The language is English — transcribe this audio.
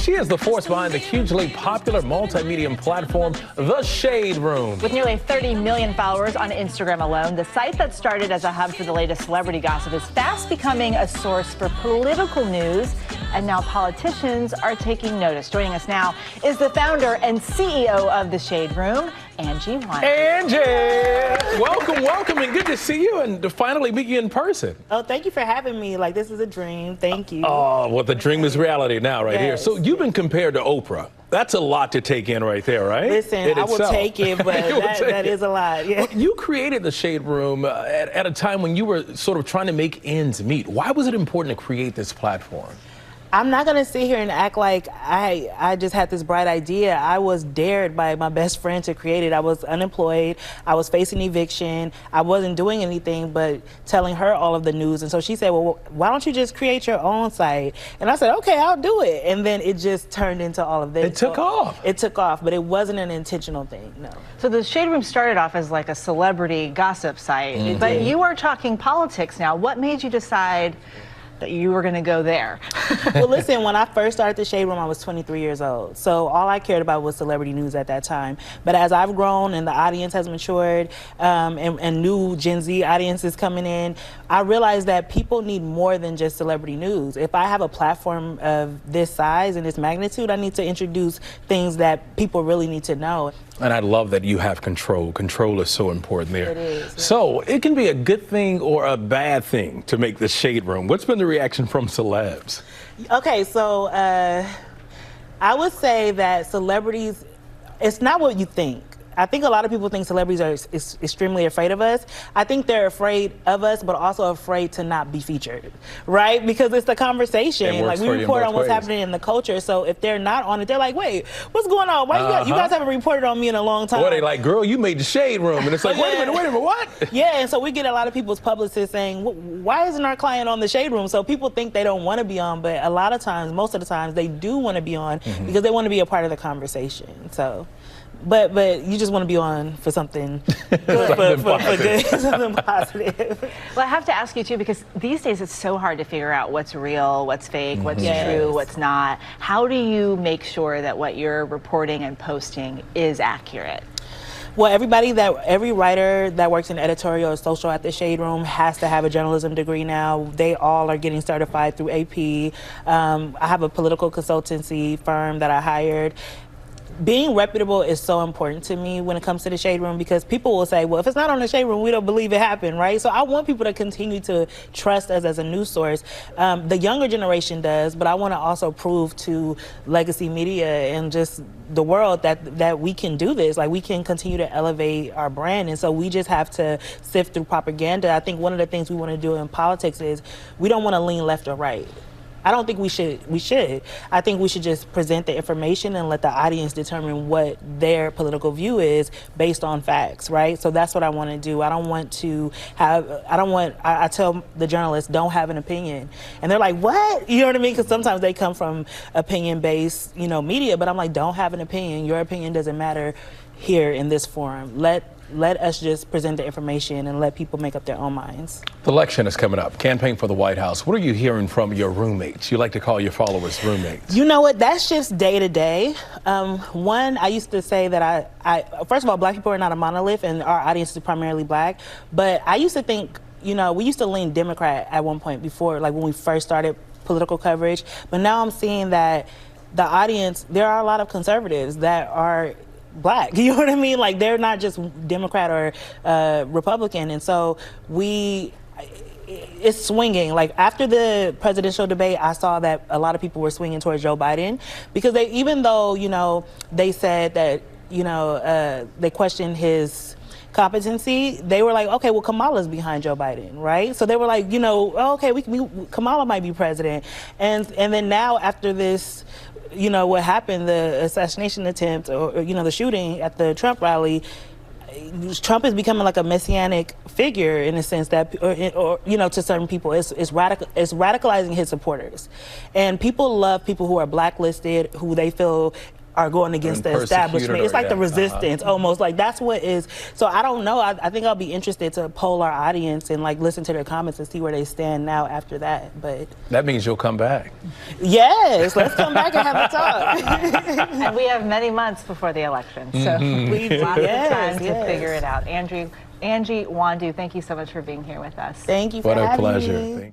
She is the force behind the hugely popular multimedia platform, The Shade Room. With nearly 30 million followers on Instagram alone, the site that started as a hub for the latest celebrity gossip is fast becoming a source for political news, and now politicians are taking notice. Joining us now is the founder and CEO of The Shade Room, Angie. Angie! Welcome, and good to see you and to finally meet you in person. Oh, thank you for having me. Like, this is a dream. Thank you. Oh, well, the dream is reality now, right here. Yes. So you've been compared to Oprah. That's a lot to take in right there, right? Listen, I will take it, but that is a lot. Yeah. Well, you created The Shade Room at a time when you were sort of trying to make ends meet. Why was it important to create this platform? I'm not going to sit here and act like I just had this bright idea. I was dared by my best friend to create it. I was unemployed. I was facing eviction. I wasn't doing anything but telling her all of the news. And so she said, well, why don't you just create your own site? And I said, okay, I'll do it. And then it just turned into all of this. It took off. It took off, but it wasn't an intentional thing, no. So the Shade Room started off as like a celebrity gossip site, but you are talking politics now. What made you decide that you were going to go there? Well, listen, when I first started The Shade Room, I was 23 years old. So all I cared about was celebrity news at that time. But as I've grown and the audience has matured and new Gen Z audiences coming in, I realized that people need more than just celebrity news. If I have a platform of this size and this magnitude, I need to introduce things that people really need to know. And I love that you have control. Control is so important there. It is. So it can be a good thing or a bad thing to make The Shade Room. What's been the reaction from celebs? Okay, so I would say that celebrities, it's not what you think. I think a lot of people think celebrities are extremely afraid of us. I think they're afraid of us, but also afraid to not be featured, right? Because it's the conversation. Like, we report on what's happening in the culture. So if they're not on it, they're like, wait, what's going on? Why you guys haven't reported on me in a long time? Or they like, girl, you made The Shade Room. And it's like, wait a minute, what? Yeah, and so we get a lot of people's publicists saying, why isn't our client on The Shade Room? So people think they don't want to be on, but a lot of times, most of the times, they do want to be on because they want to be a part of the conversation. So. But you just want to be on for something good, for good, something positive. Well, I have to ask you too, because these days it's so hard to figure out what's real, what's fake, what's true, what's not. How do you make sure that what you're reporting and posting is accurate? Well, every writer that works in editorial or social at The Shade Room has to have a journalism degree now. They all are getting certified through AP. I have a political consultancy firm that I hired. Being reputable is so important to me when it comes to The Shade Room, because people will say, well, if it's not on The Shade Room, we don't believe it happened, right? So I want people to continue to trust us as a news source. The younger generation does, but I want to also prove to legacy media and just the world that we can do this. Like, we can continue to elevate our brand, and so we just have to sift through propaganda. I think one of the things we want to do in politics is we don't want to lean left or right. I don't think we should. I think we should just present the information and let the audience determine what their political view is based on facts, right? So that's what I want to do. I tell the journalists, don't have an opinion. And they're like, what? You know what I mean? Because sometimes they come from opinion-based, media, but I'm like, don't have an opinion. Your opinion doesn't matter here in this forum. Let us just present the information and let people make up their own minds. The election is coming up. Campaign for the White House. What are you hearing from your roommates? You like to call your followers roommates. You know what? That's just day to day. One, I used to say that I first of all, black people are not a monolith, and our audience is primarily black. But I used to think, we used to lean Democrat at one point before, like when we first started political coverage. But now I'm seeing that the audience, there are a lot of conservatives that are black, you know what I mean? Like, they're not just Democrat or Republican, and so it's swinging. Like, after the presidential debate, I saw that a lot of people were swinging towards Joe Biden, because even though, they said that, they questioned his competency, they were like, okay, well, Kamala's behind Joe Biden, right? So they were like, okay, Kamala might be president. And then now, after this, what happened, the assassination attempt, or the shooting at the Trump rally, Trump is becoming like a messianic figure in a sense that, or to certain people, it's radicalizing his supporters. And people love people who are blacklisted, who they feel are going against the establishment. It's like the resistance, almost like that's what is. So I don't know. I think I'll be interested to poll our audience and like listen to their comments and see where they stand now after that. But that means you'll come back. Yes, let's come back and have a talk. And we have many months before the election, so we have lots of time to figure it out. Angie, Nwandu, thank you so much for being here with us. Thank you for having me. What a pleasure.